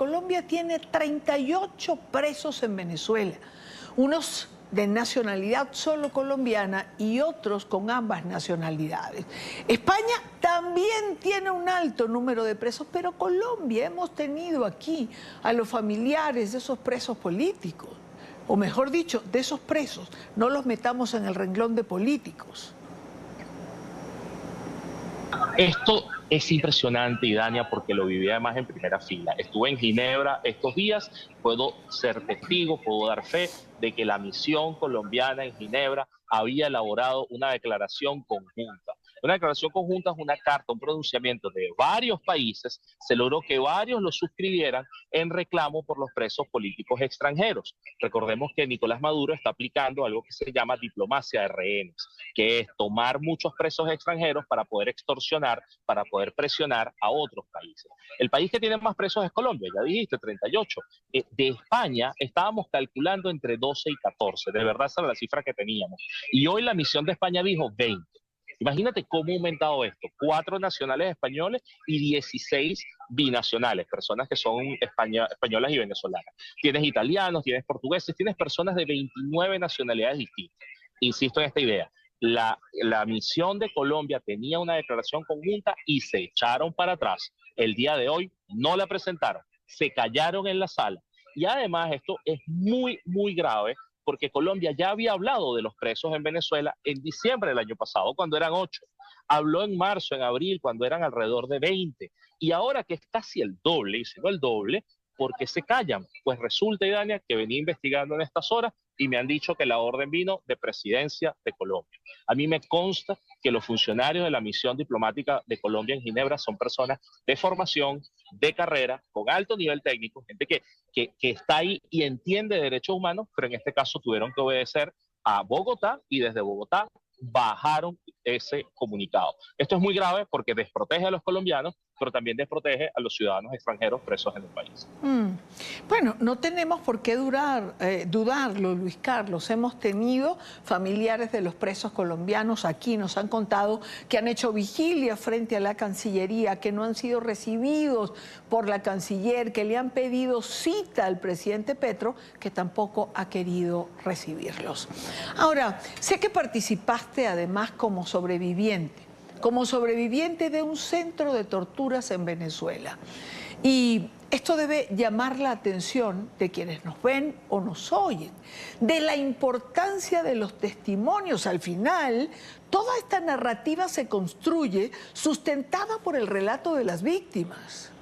Colombia tiene 38 presos en Venezuela, unos de nacionalidad solo colombiana y otros con ambas nacionalidades. España también tiene un alto número de presos, pero Colombia hemos tenido aquí a los familiares de esos presos políticos, o mejor dicho, de esos presos. No los metamos en el renglón de políticos. Esto es impresionante, Idania, porque lo viví además en primera fila. Estuve en Ginebra estos días, puedo ser testigo, puedo dar fe de que la misión colombiana en Ginebra había elaborado una declaración conjunta. Una declaración conjunta es una carta, un pronunciamiento de varios países, se logró que varios lo suscribieran en reclamo por los presos políticos extranjeros. Recordemos que Nicolás Maduro está aplicando algo que se llama diplomacia de rehenes, que es tomar muchos presos extranjeros para poder extorsionar, para poder presionar a otros países. El país que tiene más presos es Colombia, ya dijiste, 38. De España estábamos calculando entre 12 y 14, de verdad esa era la cifra que teníamos. Y hoy la misión de España dijo 20. Imagínate cómo ha aumentado esto. 4 nacionales españoles y 16 binacionales, personas que son españolas y venezolanas. Tienes italianos, tienes portugueses, tienes personas de 29 nacionalidades distintas. Insisto en esta idea. La misión de Colombia tenía una declaración conjunta y se echaron para atrás. El día de hoy no la presentaron, se callaron en la sala. Y además esto es muy, muy grave porque Colombia ya había hablado de los presos en Venezuela en diciembre del año pasado, cuando eran 8. Habló en marzo, en abril, cuando eran alrededor de 20. Y ahora que es casi el doble, y si no el doble, ¿por qué se callan? Pues resulta, Idania, que venía investigando en estas horas y me han dicho que la orden vino de Presidencia de Colombia. A mí me consta que los funcionarios de la misión diplomática de Colombia en Ginebra son personas de formación, de carrera, con alto nivel técnico, gente que está ahí y entiende derechos humanos, pero en este caso tuvieron que obedecer a Bogotá y desde Bogotá bajaron ese comunicado. Esto es muy grave porque desprotege a los colombianos, pero también desprotege a los ciudadanos extranjeros presos en el país. Bueno, no tenemos por qué dudarlo, Luis Carlos. Hemos tenido familiares de los presos colombianos aquí, nos han contado que han hecho vigilia frente a la Cancillería, que no han sido recibidos por la canciller, que le han pedido cita al presidente Petro, que tampoco ha querido recibirlos. Ahora, sé que participaste además como sobreviviente de un centro de torturas en Venezuela. Y esto debe llamar la atención de quienes nos ven o nos oyen, de la importancia de los testimonios. Al final, toda esta narrativa se construye sustentada por el relato de las víctimas.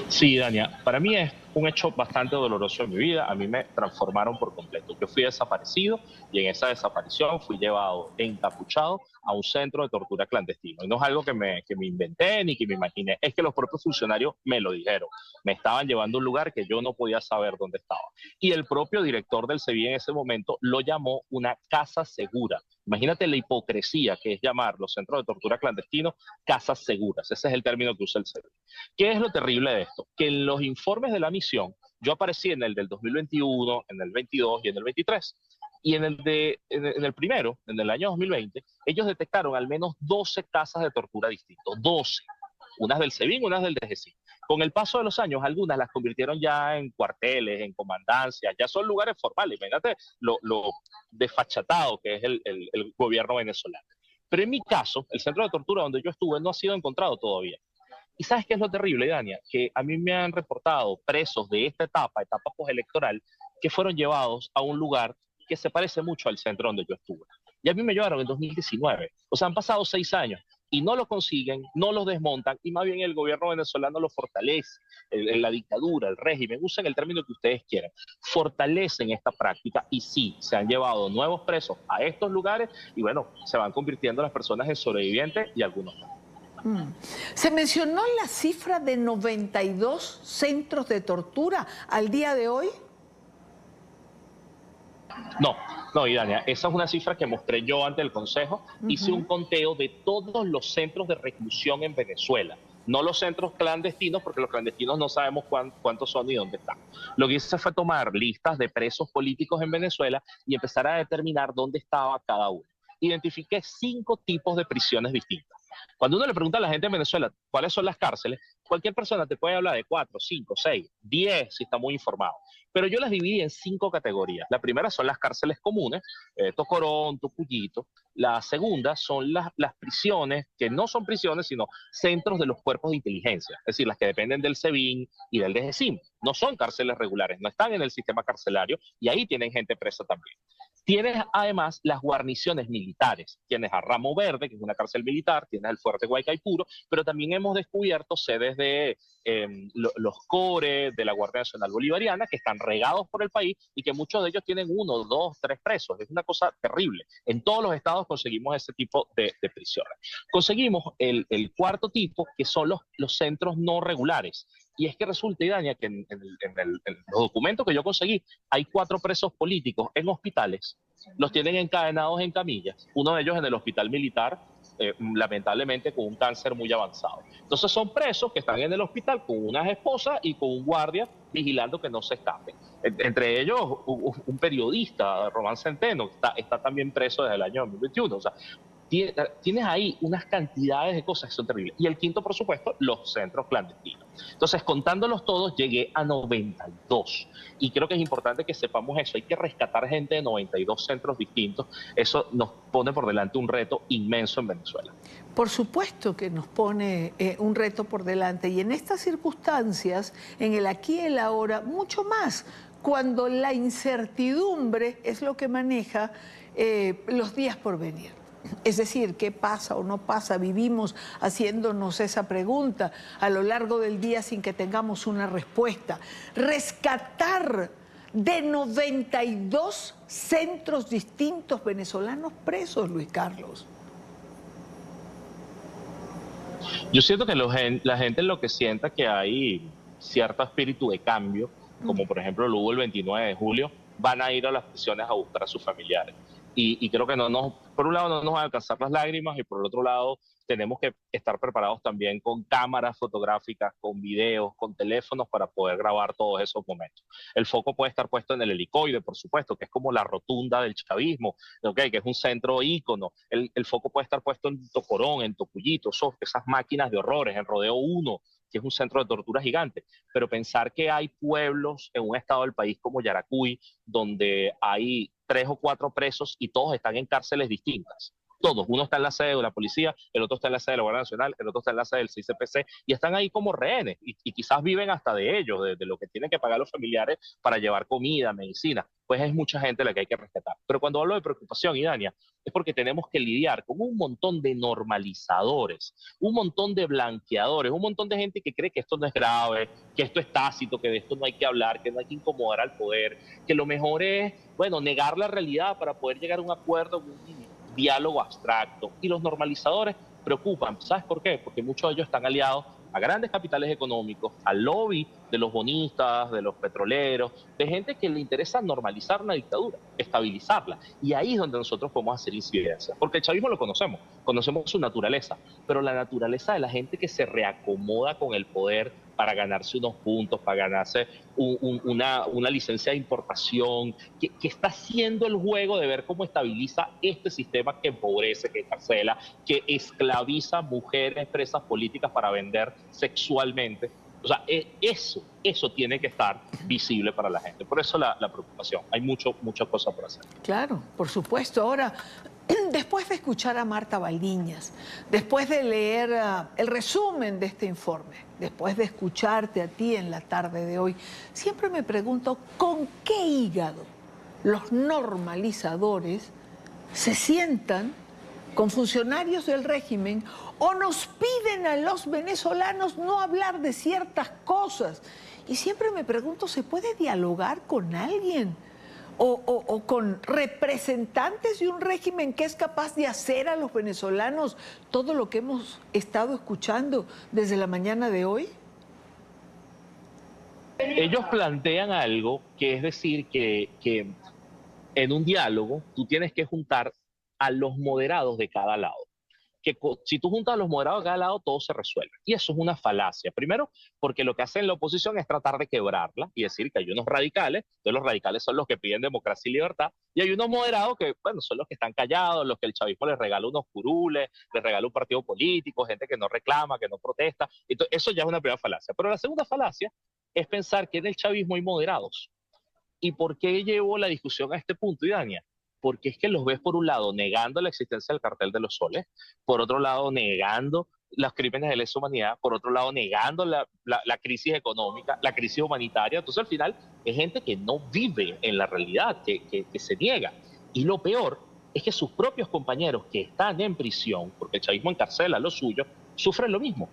Sí, Dania, para mí es un hecho bastante doloroso en mi vida. A mí me transformaron por completo. Yo fui desaparecido y en esa desaparición fui llevado encapuchado a un centro de tortura clandestino. Y no es algo que me inventé ni que me imaginé, es que los propios funcionarios me lo dijeron. Me estaban llevando a un lugar que yo no podía saber dónde estaba. Y el propio director del CEBI en ese momento lo llamó una casa segura. Imagínate la hipocresía que es llamar los centros de tortura clandestinos casas seguras. Ese es el término que usa el CEBI. ¿Qué es lo terrible de esto? Que en los informes de la misión, yo aparecí en el del 2021, en el 22 y en el 23. Y en el primero, en el año 2020, ellos detectaron al menos 12 casas de tortura distintos, 12. Unas del SEBIN, unas del DGCIN. Con el paso de los años, algunas las convirtieron ya en cuarteles, en comandancias, ya son lugares formales. Imagínate lo desfachatado que es el gobierno venezolano. Pero en mi caso, el centro de tortura donde yo estuve no ha sido encontrado todavía. ¿Y sabes qué es lo terrible, Dania? Que a mí me han reportado presos de esta etapa postelectoral, que fueron llevados a un lugar que se parece mucho al centro donde yo estuve. Y a mí me llevaron en 2019. O sea, han pasado 6 años y no lo consiguen, no los desmontan y más bien el gobierno venezolano lo fortalece. La dictadura, el régimen, usen el término que ustedes quieran, fortalecen esta práctica y sí, se han llevado nuevos presos a estos lugares y bueno, se van convirtiendo las personas en sobrevivientes y algunos no. Se mencionó la cifra de 92 centros de tortura al día de hoy. No, Idania, esa es una cifra que mostré yo ante el Consejo. Hice un conteo de todos los centros de reclusión en Venezuela, no los centros clandestinos, porque los clandestinos no sabemos cuántos son ni dónde están. Lo que hice fue tomar listas de presos políticos en Venezuela y empezar a determinar dónde estaba cada uno. Identifiqué 5 tipos de prisiones distintas. Cuando uno le pregunta a la gente en Venezuela cuáles son las cárceles, cualquier persona te puede hablar de 4, 5, 6, 10 si está muy informado. Pero yo las dividí en 5 categorías. La primera son las cárceles comunes, Tocorón, Tocuyito. La segunda son las prisiones, que no son prisiones, sino centros de los cuerpos de inteligencia, es decir, las que dependen del SEBIN y del DGCIM. No son cárceles regulares, no están en el sistema carcelario y ahí tienen gente presa también. Tienes además las guarniciones militares. Tienes a Ramo Verde, que es una cárcel militar, tienes el Fuerte Guaycaipuro, pero también hemos descubierto sedes de los CORE, de la Guardia Nacional Bolivariana, que están regados por el país y que muchos de ellos tienen 1, 2, 3 presos. Es una cosa terrible. En todos los estados conseguimos ese tipo de prisiones. Conseguimos el cuarto tipo, que son los centros no regulares. Y es que resulta, Idania, que en los documentos que yo conseguí, hay 4 presos políticos en hospitales, los tienen encadenados en camillas, uno de ellos en el hospital militar, lamentablemente con un cáncer muy avanzado. Entonces son presos que están en el hospital con unas esposas y con un guardia vigilando que no se escapen. Entre ellos, un periodista, Román Centeno, está también preso desde el año 2021. O sea, tienes ahí unas cantidades de cosas que son terribles. Y el quinto, por supuesto, los centros clandestinos. Entonces, contándolos todos, llegué a 92. Y creo que es importante que sepamos eso. Hay que rescatar gente de 92 centros distintos. Eso nos pone por delante un reto inmenso en Venezuela. Por supuesto que nos pone un reto por delante. Y en estas circunstancias, en el aquí y el ahora, mucho más, cuando la incertidumbre es lo que maneja los días por venir. Es decir, ¿qué pasa o no pasa? Vivimos haciéndonos esa pregunta a lo largo del día sin que tengamos una respuesta. Rescatar de 92 centros distintos venezolanos presos, Luis Carlos. Yo siento que la gente lo que sienta que hay cierto espíritu de cambio, como por ejemplo lo hubo el 29 de julio, van a ir a las prisiones a buscar a sus familiares. Y creo que por un lado no nos van a alcanzar las lágrimas y por el otro lado tenemos que estar preparados también con cámaras fotográficas, con videos, con teléfonos para poder grabar todos esos momentos. El foco puede estar puesto en el Helicoide, por supuesto, que es como la rotunda del chavismo, ¿okay? Que es un centro ícono. El foco puede estar puesto en Tocorón, en Tocuyito, esas máquinas de horrores, en Rodeo 1, que es un centro de tortura gigante. Pero pensar que hay pueblos en un estado del país como Yaracuy, donde hay 3 o 4 presos y todos están en cárceles distintas. Todos, uno está en la sede de la policía, el otro está en la sede de la Guardia Nacional, el otro está en la sede del CICPC y están ahí como rehenes y quizás viven hasta de ellos, de lo que tienen que pagar los familiares para llevar comida, medicina. Pues es mucha gente la que hay que rescatar. Pero cuando hablo de preocupación, Idania, es porque tenemos que lidiar con un montón de normalizadores, un montón de blanqueadores, un montón de gente que cree que esto no es grave, que esto es tácito, que de esto no hay que hablar, que no hay que incomodar al poder, que lo mejor es, bueno, negar la realidad para poder llegar a un acuerdo, un diálogo abstracto. Y los normalizadores preocupan. ¿Sabes por qué? Porque muchos de ellos están aliados a grandes capitales económicos, al lobby de los bonistas, de los petroleros, de gente que le interesa normalizar una dictadura, estabilizarla. Y ahí es donde nosotros podemos hacer incidencia. Porque el chavismo lo conocemos su naturaleza, pero la naturaleza de la gente que se reacomoda con el poder para ganarse unos puntos, para ganarse una licencia de importación, que está haciendo el juego de ver cómo estabiliza este sistema que empobrece, que encarcela, que esclaviza mujeres presas políticas para vender sexualmente. O sea, eso tiene que estar visible para la gente. Por eso la preocupación. Hay muchas cosas por hacer. Claro, por supuesto. Ahora, después de escuchar a Marta Valdiñas, después de leer el resumen de este informe, después de escucharte a ti en la tarde de hoy, siempre me pregunto con qué hígado los normalizadores se sientan con funcionarios del régimen o nos piden a los venezolanos no hablar de ciertas cosas. Y siempre me pregunto, ¿se puede dialogar con alguien? O con representantes de un régimen que es capaz de hacer a los venezolanos todo lo que hemos estado escuchando desde la mañana de hoy? Ellos plantean algo que es decir que en un diálogo tú tienes que juntar a los moderados de cada lado. si tú juntas a los moderados de cada lado, todo se resuelve. Y eso es una falacia. Primero, porque lo que hace la oposición es tratar de quebrarla y decir que hay unos radicales, entonces los radicales son los que piden democracia y libertad, y hay unos moderados que, bueno, son los que están callados, los que el chavismo les regala unos curules, les regala un partido político, gente que no reclama, que no protesta. Entonces, eso ya es una primera falacia. Pero la segunda falacia es pensar que en el chavismo hay moderados. ¿Y por qué llevo la discusión a este punto, Idania? Porque es que los ves por un lado negando la existencia del cartel de los soles, por otro lado negando los crímenes de lesa humanidad, por otro lado negando la crisis económica, la crisis humanitaria. Entonces al final es gente que no vive en la realidad, que se niega. Y lo peor es que sus propios compañeros que están en prisión, porque el chavismo encarcela a los suyos, sufren lo mismo.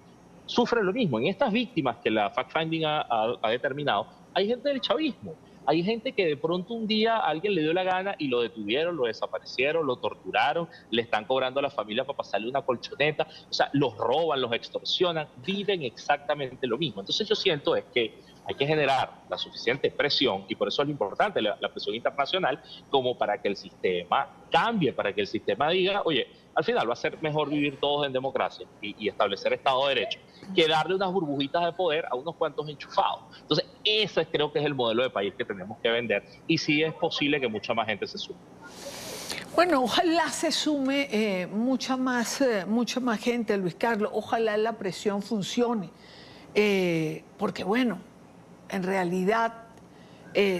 Sufren lo mismo. En estas víctimas que la fact-finding ha determinado, hay gente del chavismo. Hay gente que de pronto un día a alguien le dio la gana y lo detuvieron, lo desaparecieron, lo torturaron, le están cobrando a la familia para pasarle una colchoneta, o sea, los roban, los extorsionan, viven exactamente lo mismo. Entonces yo siento es que hay que generar la suficiente presión, y por eso es lo importante la presión internacional, como para que el sistema cambie, para que el sistema diga, oye, al final va a ser mejor vivir todos en democracia y establecer Estado de Derecho, que darle unas burbujitas de poder a unos cuantos enchufados. Entonces, ese creo que es el modelo de país que tenemos que vender, y sí es posible que mucha más gente se sume. Bueno, ojalá se sume mucha más gente, Luis Carlos. Ojalá la presión funcione. Porque bueno, en realidad,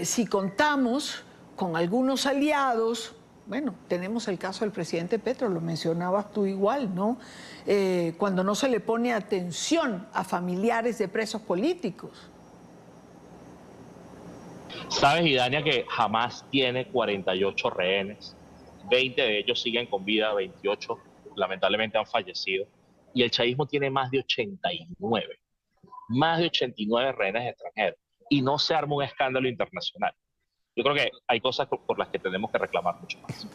si contamos con algunos aliados, bueno, tenemos el caso del presidente Petro, lo mencionabas tú igual, ¿no? Cuando no se le pone atención a familiares de presos políticos. Sabes, Idania, que jamás tiene 48 rehenes, 20 de ellos siguen con vida, 28 lamentablemente han fallecido, y el chavismo tiene más de 89 rehenes extranjeros, y no se arma un escándalo internacional. Yo creo que hay cosas por las que tenemos que reclamar mucho más.